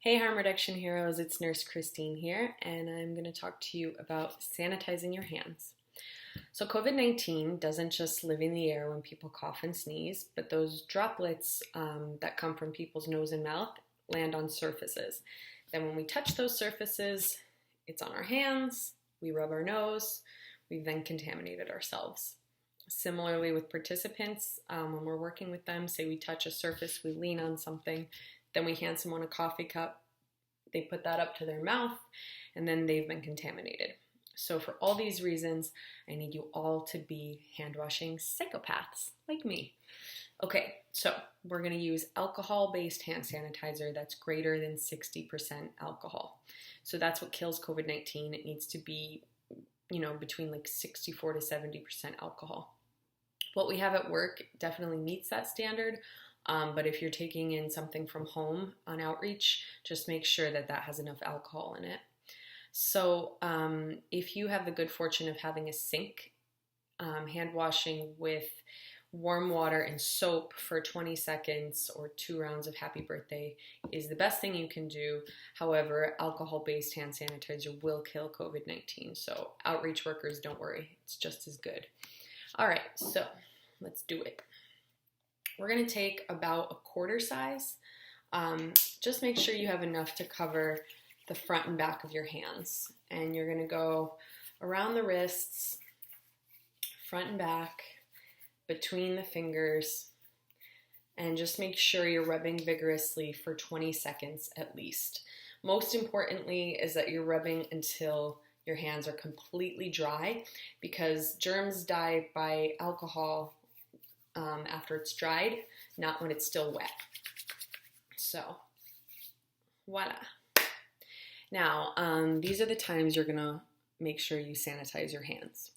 Hey harm reduction heroes, it's Nurse Christine here, and I'm going to talk to you about sanitizing your hands. So COVID-19 doesn't just live in the air when people cough and sneeze, but those droplets that come from people's nose and mouth land on surfaces. Then when we touch those surfaces, it's on our hands, we rub our nose, we've then contaminated ourselves. Similarly with participants, when we're working with them, say we touch a surface, we lean on something, then we hand someone a coffee cup, they put that up to their mouth, and then they've been contaminated. So for all these reasons, I need you all to be hand-washing psychopaths like me. Okay, so we're going to use alcohol-based hand sanitizer that's greater than 60% alcohol. So that's what kills COVID-19. It needs to be, between like 64 to 70% alcohol. What we have at work definitely meets that standard. But if you're taking in something from home on outreach, just make sure that that has enough alcohol in it. So if you have the good fortune of having a sink, hand washing with warm water and soap for 20 seconds or 2 rounds of happy birthday is the best thing you can do. However, alcohol-based hand sanitizer will kill COVID-19. So outreach workers, don't worry, it's just as good. All right, so let's do it. We're going to take about a quarter size. Just make sure you have enough to cover the front and back of your hands. And you're going to go around the wrists, front and back, between the fingers, and just make sure you're rubbing vigorously for 20 seconds at least. Most importantly is that you're rubbing until your hands are completely dry, because germs die by alcohol after it's dried, not when it's still wet. So, voila. Now, these are the times you're gonna make sure you sanitize your hands.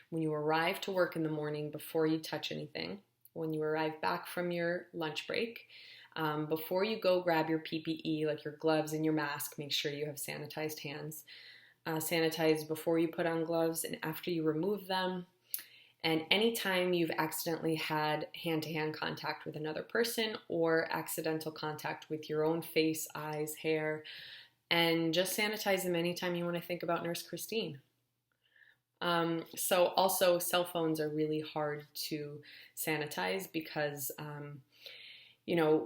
When you arrive to work in the morning before you touch anything, when you arrive back from your lunch break, before you go grab your PPE, like your gloves and your mask, make sure you have sanitized hands. Sanitize before you put on gloves and after you remove them. And anytime you've accidentally had hand-to-hand contact with another person or accidental contact with your own face, eyes, hair, and just sanitize them anytime you want to think about Nurse Christine. So also cell phones are really hard to sanitize because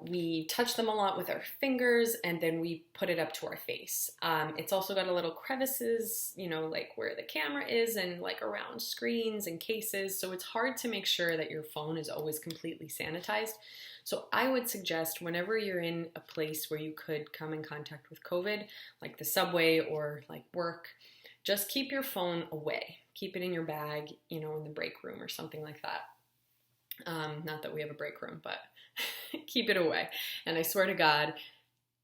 we touch them a lot with our fingers and then we put it up to our face. It's also got a little crevices, like where the camera is and like around screens and cases. So it's hard to make sure that your phone is always completely sanitized. So I would suggest whenever you're in a place where you could come in contact with COVID, like the subway or like work, just keep your phone away. Keep it in your bag, in the break room or something like that. Not that we have a break room, but keep it away. And I swear to God,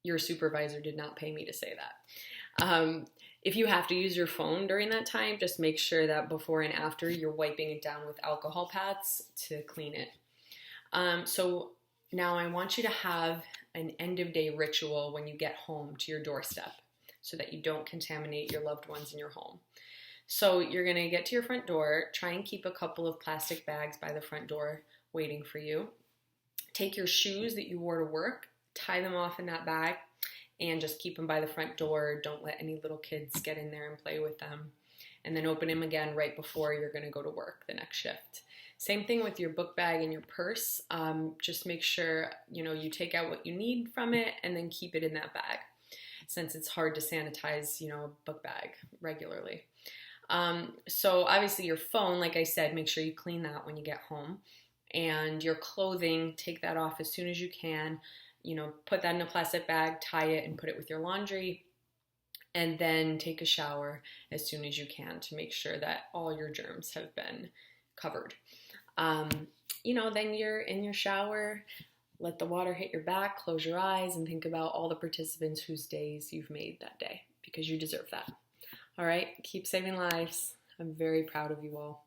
your supervisor did not pay me to say that. If you have to use your phone during that time, just make sure that before and after you're wiping it down with alcohol pads to clean it. So now I want you to have an end of day ritual when you get home to your doorstep so that you don't contaminate your loved ones in your home. So you're going to get to your front door, try and keep a couple of plastic bags by the front door waiting for you. Take your shoes that you wore to work, tie them off in that bag, and just keep them by the front door. Don't let any little kids get in there and play with them. And then open them again right before you're going to go to work the next shift. Same thing with your book bag and your purse. Just make sure, you take out what you need from it and then keep it in that bag, since it's hard to sanitize, a book bag regularly. So obviously your phone, like I said, make sure you clean that when you get home. And your clothing, take that off as soon as you can. Put that in a plastic bag, tie it, and put it with your laundry. And then take a shower as soon as you can to make sure that all your germs have been covered. Then you're in your shower, let the water hit your back, close your eyes, and think about all the participants whose days you've made that day, because you deserve that. All right, keep saving lives. I'm very proud of you all.